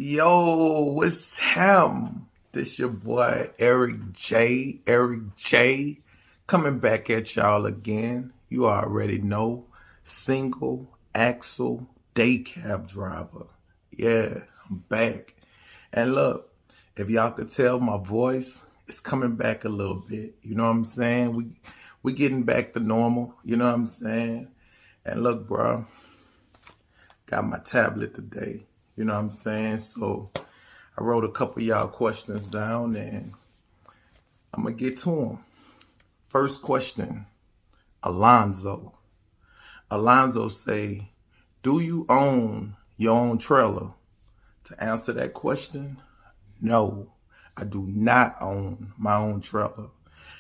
Yo, what's him? This your boy Eric J, coming back at y'all again. You already know, single axle Daycab driver. Yeah, I'm back. And look, if y'all could tell, my voice is coming back a little bit. You know what I'm saying? We getting back to normal. You know what I'm saying? And look, bro, got my tablet today. You know what I'm saying? So I wrote a couple of y'all questions down and I'm going to get to them. First question, Alonzo. Alonzo say, do you own your own trailer? To answer that question, no, I do not own my own trailer.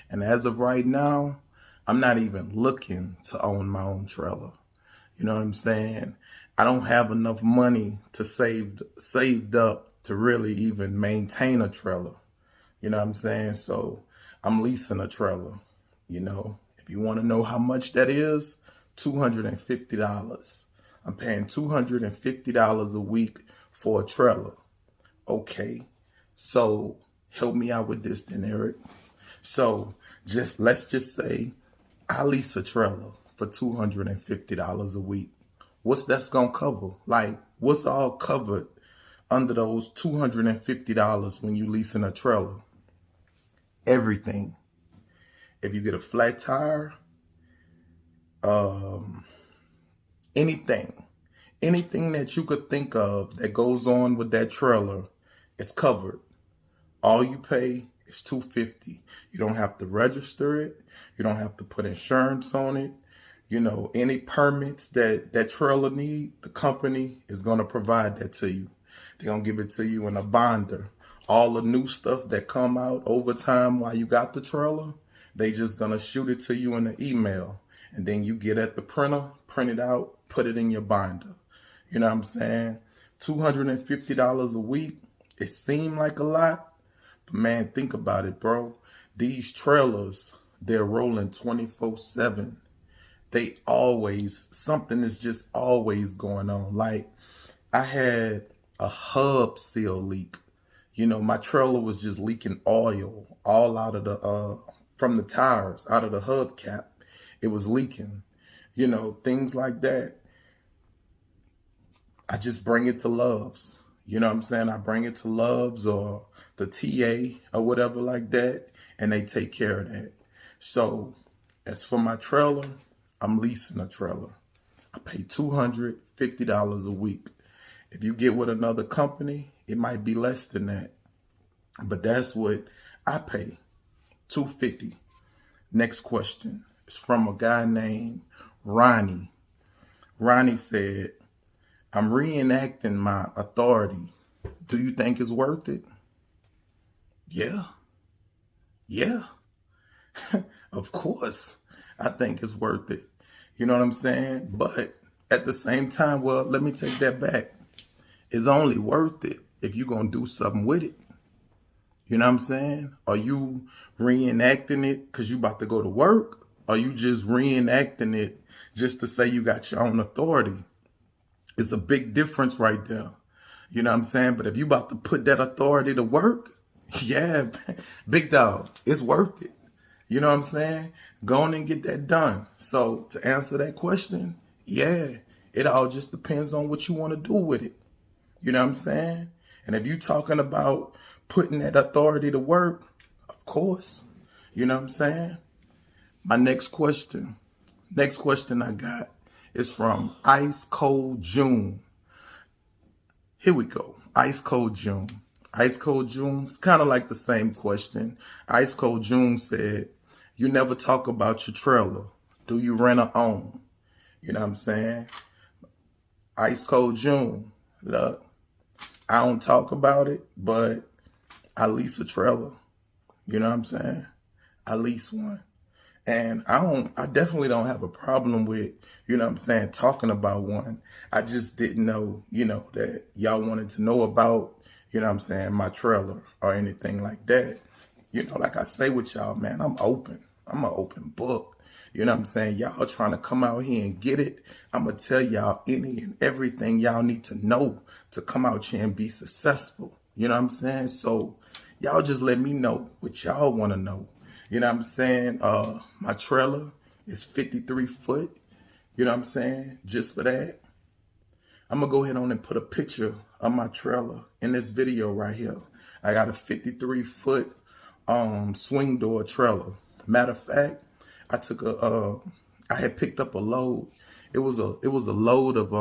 And as of right now, I'm not even looking to own my own trailer. You know what I'm saying? I don't have enough money to saved up to really even maintain a trailer. You know what I'm saying? So I'm leasing a trailer. You know, if you want to know how much that is, $250. I'm paying $250 a week for a trailer. Okay. So help me out with this then, Eric. So let's just say I lease a trailer for $250 a week. What's that's gonna cover? Like, what's all covered under those $250 when you leasing a trailer? Everything. If you get a flat tire, anything that you could think of that goes on with that trailer, it's covered. All you pay is $250. You don't have to register it. You don't have to put insurance on it. You know, any permits that trailer need, the company is going to provide that to you. They're going to give it to you in a binder. All the new stuff that come out over time while you got the trailer, they just going to shoot it to you in an email. And then you get at the printer, print it out, put it in your binder. You know what I'm saying? $250 a week. It seemed like a lot, but man, think about it, bro. These trailers, they're rolling 24/7. Something is just always going on. Like, I had a hub seal leak. You know, my trailer was just leaking oil all out of from the tires, out of the hub cap. It was leaking, you know, things like that. I just bring it to Love's. You know what I'm saying? I bring it to Love's or the TA or whatever like that, and they take care of that. So as for my trailer, I'm leasing a trailer. I pay $250 a week. If you get with another company, it might be less than that. But that's what I pay, $250. Next question is from a guy named Ronnie. Ronnie said, I'm reenacting my authority. Do you think it's worth it? Yeah. Yeah. Of course, I think it's worth it. You know what I'm saying? But at the same time, well, let me take that back. It's only worth it if you're going to do something with it. You know what I'm saying? Are you reenacting it because you about to go to work? Or you just reenacting it just to say you got your own authority? It's a big difference right there. You know what I'm saying? But if you about to put that authority to work, yeah, big dog, it's worth it. You know what I'm saying? Go on and get that done. So to answer that question, yeah, it all just depends on what you want to do with it. You know what I'm saying? And if you're talking about putting that authority to work, of course. You know what I'm saying? My next question I got is from Ice Cold June. Here we go. Ice Cold June. Ice Cold June's kind of like the same question. Ice Cold June said, you never talk about your trailer. Do you rent or own? You know what I'm saying? Ice Cold June. Look, I don't talk about it, but I lease a trailer. You know what I'm saying? I lease one. And I definitely don't have a problem with, you know what I'm saying, talking about one. I just didn't know, you know, that y'all wanted to know about, you know what I'm saying, my trailer or anything like that. You know, like I say with y'all, man, I'm open. I'm an open book. You know what I'm saying? Y'all trying to come out here and get it. I'm going to tell y'all any and everything y'all need to know to come out here and be successful. You know what I'm saying? So y'all just let me know what y'all want to know. You know what I'm saying? My trailer is 53 foot. You know what I'm saying? Just for that, I'm going to go ahead on and put a picture of my trailer in this video right here. I got a 53 foot swing door trailer. Matter of fact, I had picked up a load. It was a load of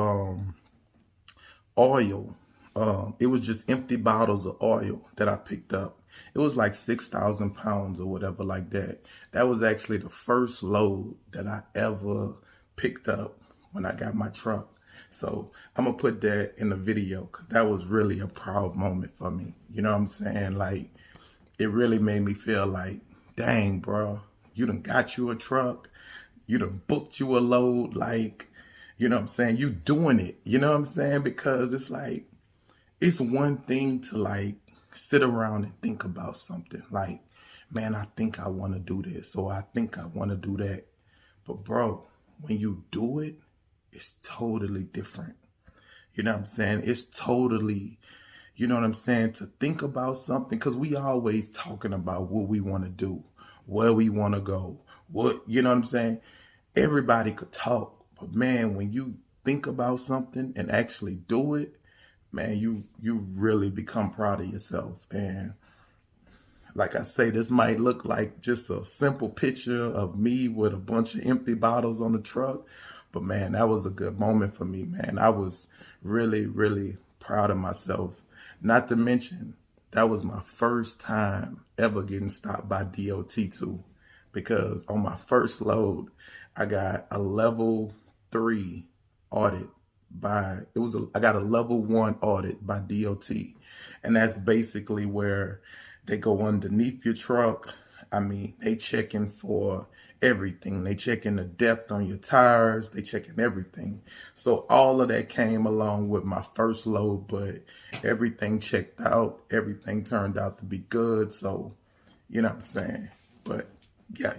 oil. It was just empty bottles of oil that I picked up. It was like 6,000 pounds or whatever like that. That was actually the first load that I ever picked up when I got my truck. So I'm gonna put that in the video because that was really a proud moment for me. You know what I'm saying? Like, it really made me feel like, dang, bro, you done got you a truck. You done booked you a load. Like, you know what I'm saying? You doing it. You know what I'm saying? Because it's like, it's one thing to like sit around and think about something. Like, man, I think I want to do this, or I think I want to do that. But bro, when you do it, it's totally different. You know what I'm saying? It's totally, you know what I'm saying, to think about something, because we always talking about what we want to do, where we want to go, what, you know what I'm saying? Everybody could talk, but man, when you think about something and actually do it, man, you really become proud of yourself. And like I say, this might look like just a simple picture of me with a bunch of empty bottles on the truck, but man, that was a good moment for me, man. I was really, really proud of myself. Not to mention, that was my first time ever getting stopped by DOT too, because on my first load, I got a level 3 audit I got a level 1 audit by DOT. And that's basically where they go underneath your truck. I mean, they checking for everything. They checking the depth on your tires. They checking everything. So all of that came along with my first load, but everything checked out. Everything turned out to be good. So, you know what I'm saying? But yeah.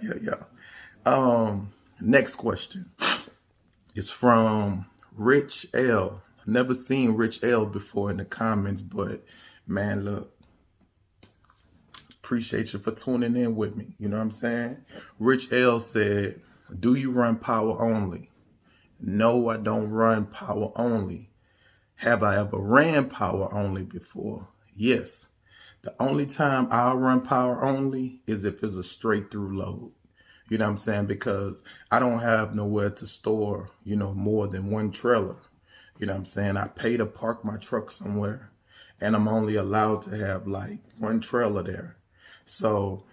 Next question is from Rich L. Never seen Rich L before in the comments, but man, look, appreciate you for tuning in with me. You know what I'm saying? Rich L said, do you run power only? No, I don't run power only. Have I ever ran power only before? Yes. The only time I'll run power only is if it's a straight through load. You know what I'm saying? Because I don't have nowhere to store, you know, more than one trailer. You know what I'm saying? I pay to park my truck somewhere, and I'm only allowed to have like one trailer there. So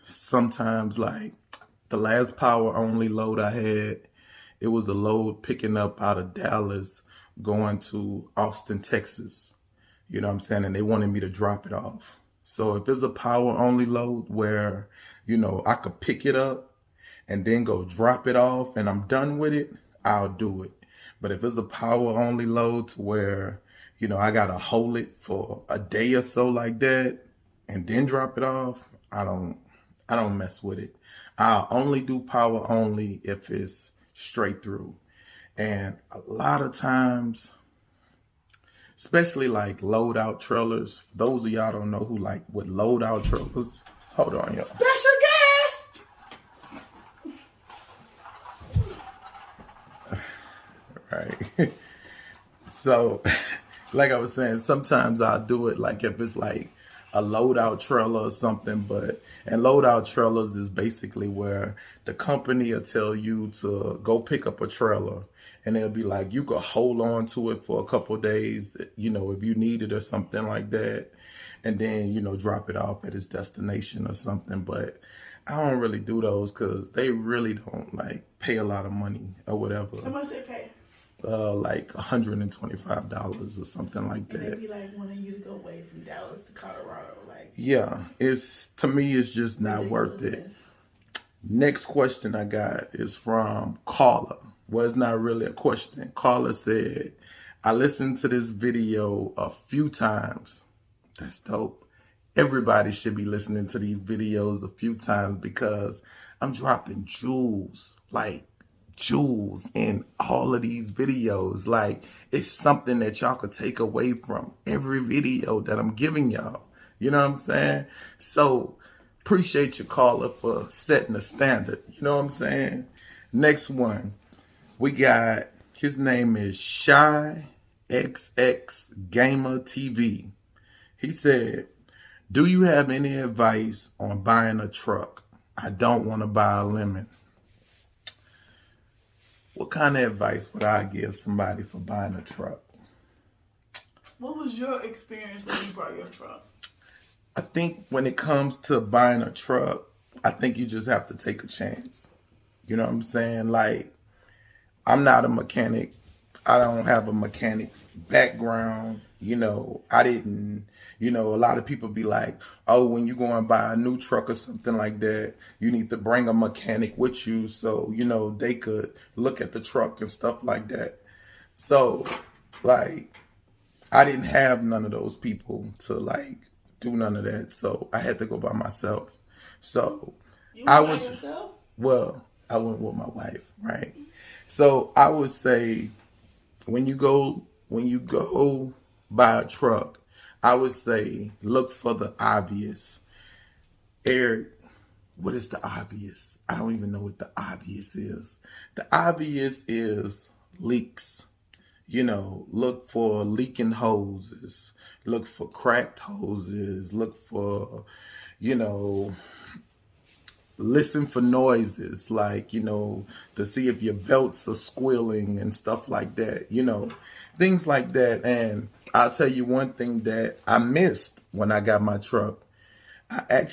sometimes, like the last power only load I had, it was a load picking up out of Dallas going to Austin, Texas. You know what I'm saying? And they wanted me to drop it off. So if it's a power only load where, you know, I could pick it up and then go drop it off and I'm done with it, I'll do it. But if it's a power only load to where, you know, I got to hold it for a day or so like that and then drop it off, I don't mess with it. I'll only do power only if it's straight through. And a lot of times, especially like load out trailers, for those of y'all don't know who like would load out trailers. Hold on, y'all. Special guest! Right. So, like I was saying, sometimes I'll do it like if it's like a loadout trailer or something, and loadout trailers is basically where the company will tell you to go pick up a trailer and they'll be like, you could hold on to it for a couple of days, you know, if you need it or something like that, and then, you know, drop it off at its destination or something. But I don't really do those because they really don't like pay a lot of money or whatever. How much they pay? Like $125 or something like that. And they be like wanting you to go away from Dallas to Colorado, like. Yeah, to me, it's just not worth it. Next question I got is from Carla. Well, it's not really a question. Carla said, I listened to this video a few times. That's dope. Everybody should be listening to these videos a few times because I'm dropping jewels, like jewels in all of these videos. Like, it's something that y'all could take away from every video that I'm giving y'all. You know what I'm saying? So appreciate your caller for setting the standard. You know what I'm saying? Next one, we got, his name is Shy XX Gamer TV. He said, do you have any advice on buying a truck? I don't want to buy a lemon. What kind of advice would I give somebody for buying a truck? What was your experience when you bought your truck? I think when it comes to buying a truck, I think you just have to take a chance. You know what I'm saying? Like, I'm not a mechanic. I don't have a mechanic background. I didn't, a lot of people be like, oh, when you go and buy a new truck or something like that, you need to bring a mechanic with you so, they could look at the truck and stuff like that. So, like, I didn't have none of those people to, like, do none of that. So I had to go by myself. So You went by yourself? Well, I went with my wife, right? So I would say when you go buy a truck, I would say look for the obvious. Eric, what is the obvious? I don't even know what the obvious is. The obvious is leaks. Look for leaking hoses, look for cracked hoses, look for, listen for noises, like, to see if your belts are squealing and stuff like that, things like that. And I'll tell you one thing that I missed when I got my truck.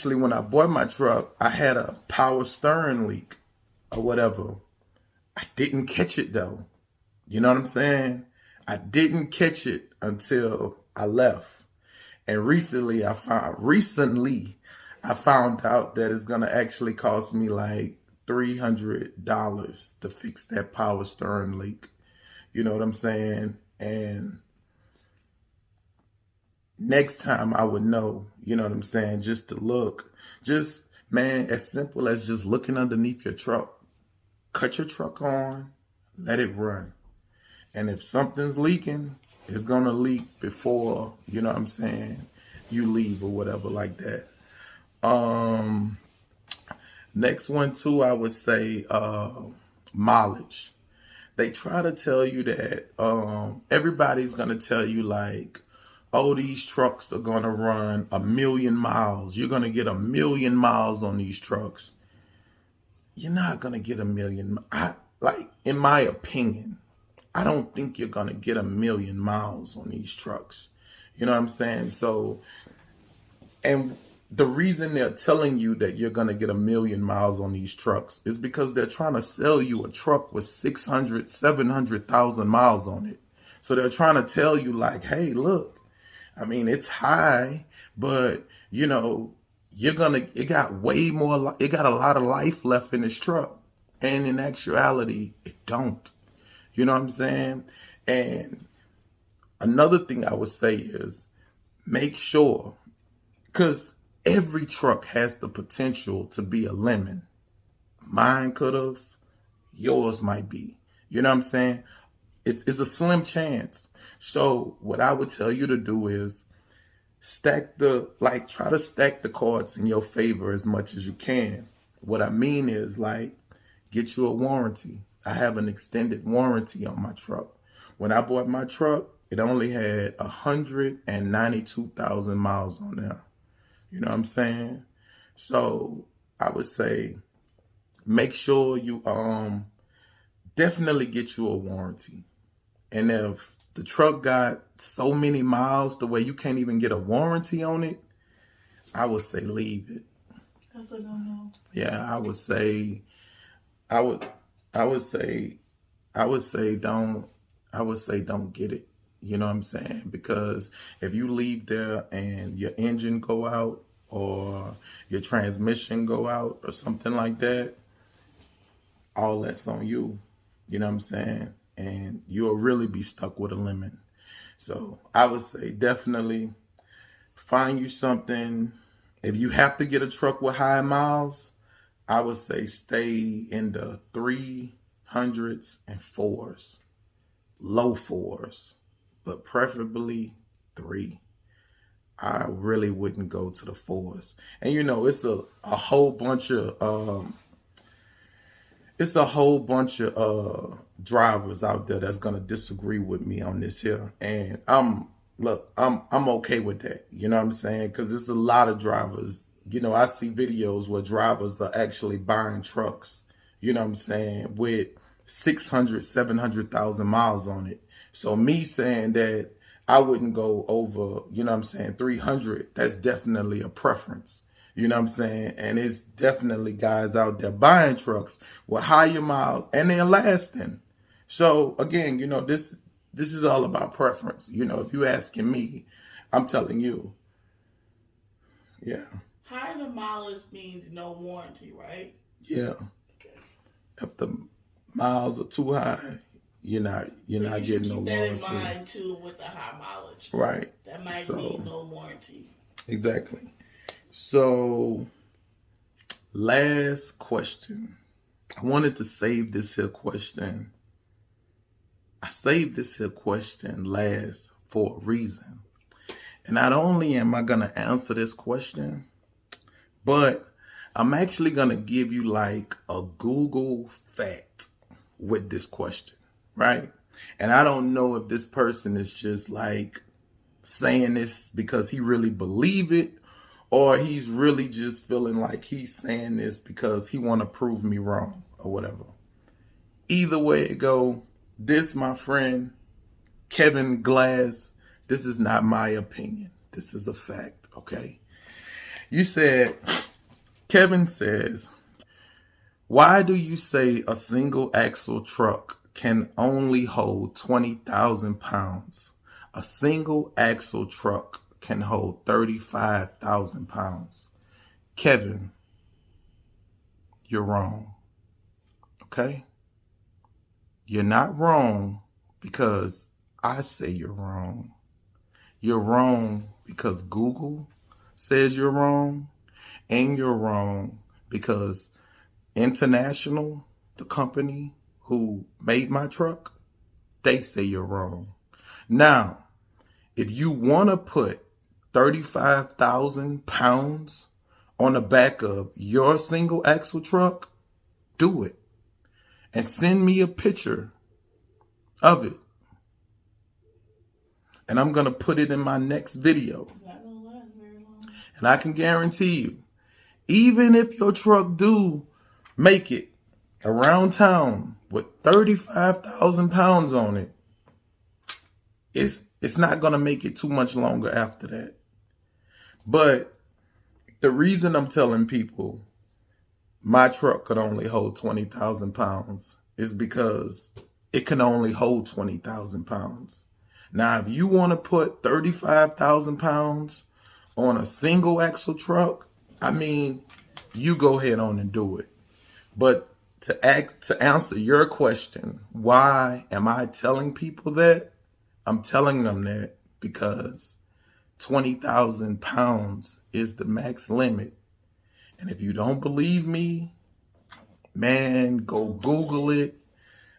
When I bought my truck, I had a power steering leak or whatever. I didn't catch it though. You know what I'm saying? I didn't catch it until I left. And recently I found out that it's gonna actually cost me like $300 to fix that power steering leak. You know what I'm saying? And next time I would know, you know what I'm saying, just to look. Just, man, as simple as just looking underneath your truck. Cut your truck on, let it run. And if something's leaking, it's going to leak before, you know what I'm saying, you leave or whatever like that. Next one too, I would say mileage. They try to tell you that everybody's going to tell you like, oh, these trucks are going to run 1,000,000 miles. You're going to get 1,000,000 miles on these trucks. You're not going to get 1,000,000. In my opinion, I don't think you're going to get 1,000,000 miles on these trucks. You know what I'm saying? So, and the reason they're telling you that you're going to get 1,000,000 miles on these trucks is because they're trying to sell you a truck with 600, 700,000 miles on it. So they're trying to tell you like, hey, look, I mean, it's high, but it got way more, it got a lot of life left in this truck. And in actuality, it don't. You know what I'm saying? And another thing I would say is make sure, because every truck has the potential to be a lemon. Mine could have, yours might be. You know what I'm saying? It's a slim chance. So what I would tell you to do is try to stack the cards in your favor as much as you can. What I mean is like, get you a warranty. I have an extended warranty on my truck. When I bought my truck, it only had 192,000 miles on there. You know what I'm saying? So I would say make sure you definitely get you a warranty. And if the truck got so many miles the way you can't even get a warranty on it, I would say leave it. That's a no-no. Yeah, I would say don't get it. You know what I'm saying? Because if you leave there and your engine go out or your transmission go out or something like that, all that's on you. You know what I'm saying? And you'll really be stuck with a lemon. So I would say definitely find you something. If you have to get a truck with high miles, I would say stay in the 300s and fours, low fours, but preferably three. I really wouldn't go to the fours. And it's a whole bunch of drivers out there that's gonna disagree with me on this here, and I'm okay with that. You know what I'm saying? Because there's a lot of drivers. I see videos where drivers are actually buying trucks. You know what I'm saying, with 600, 700,000 miles on it. So me saying that I wouldn't go over, 300. That's definitely a preference. You know what I'm saying? And it's definitely guys out there buying trucks with higher miles and they're lasting. So again, this is all about preference. If you're asking me, I'm telling you. Yeah. Higher the mileage means no warranty, right? Yeah. Okay. If the miles are too high, you're not getting no warranty. Keep that in mind too with the high mileage. Right. That might mean no warranty. Exactly. So, last question. I wanted to save this here question. I saved this here question last for a reason. And not only am I going to answer this question, but I'm actually going to give you like a Google fact with this question, right? And I don't know if this person is just like saying this because he really believe it, or he's really just feeling like he's saying this because he want to prove me wrong or whatever. Either way it go, this, my friend, Kevin Glass, this is not my opinion. This is a fact, okay? Kevin says, why do you say a single axle truck can only hold 20,000 pounds? A single axle truck can hold 35,000 pounds. Kevin, you're wrong. Okay? You're not wrong because I say you're wrong. You're wrong because Google says you're wrong. And you're wrong because International, the company who made my truck, they say you're wrong. Now, if you want to put 35,000 pounds on the back of your single axle truck, do it. And send me a picture of it. And I'm going to put it in my next video. It's not going to last very long. And I can guarantee you, even if your truck do make it around town with 35,000 pounds on it, it's not going to make it too much longer after that. But the reason I'm telling people my truck could only hold 20,000 pounds is because it can only hold 20,000 pounds. Now, if you want to put 35,000 pounds on a single axle truck, I mean, you go ahead on and do it. But to answer your question, why am I telling people that? I'm telling them that because 20,000 pounds is the max limit. And if you don't believe me, man, go Google it.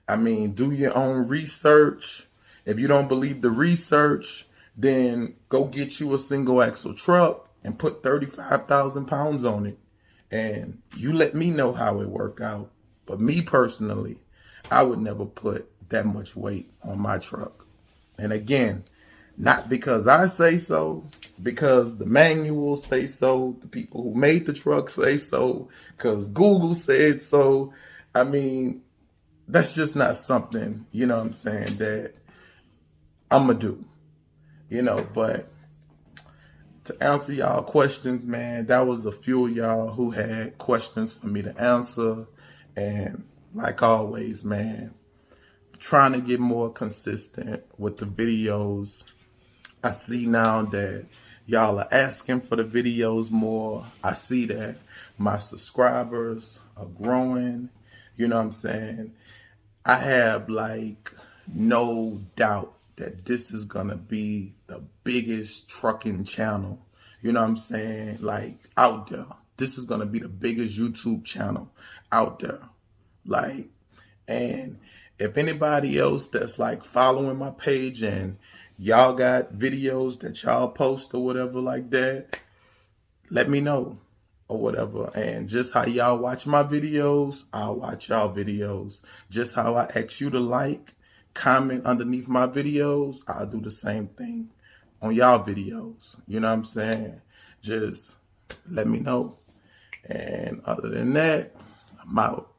I mean, do your own research. If you don't believe the research, then go get you a single axle truck and put 35,000 pounds on it. And you let me know how it work out. But me personally, I would never put that much weight on my truck. And again, not because I say so, because the manuals say so, the people who made the truck say so, because Google said so. I mean, that's just not something, you know what I'm saying, that I'm going to do, but to answer y'all questions, man, that was a few of y'all who had questions for me to answer. And like always, man, trying to get more consistent with the videos. I see now that y'all are asking for the videos more. I see that my subscribers are growing. You know what I'm saying? I have like no doubt that this is going to be the biggest trucking channel you know what I'm saying, like out there. This is gonna be the biggest YouTube channel out there. Like, and if anybody else that's like following my page and y'all got videos that y'all post or whatever like that, let me know or whatever. And just how y'all watch my videos, I'll watch y'all videos. Just how I ask you to like, comment underneath my videos, I'll do the same thing on y'all videos. You know what I'm saying? Just let me know. And other than that, I'm out.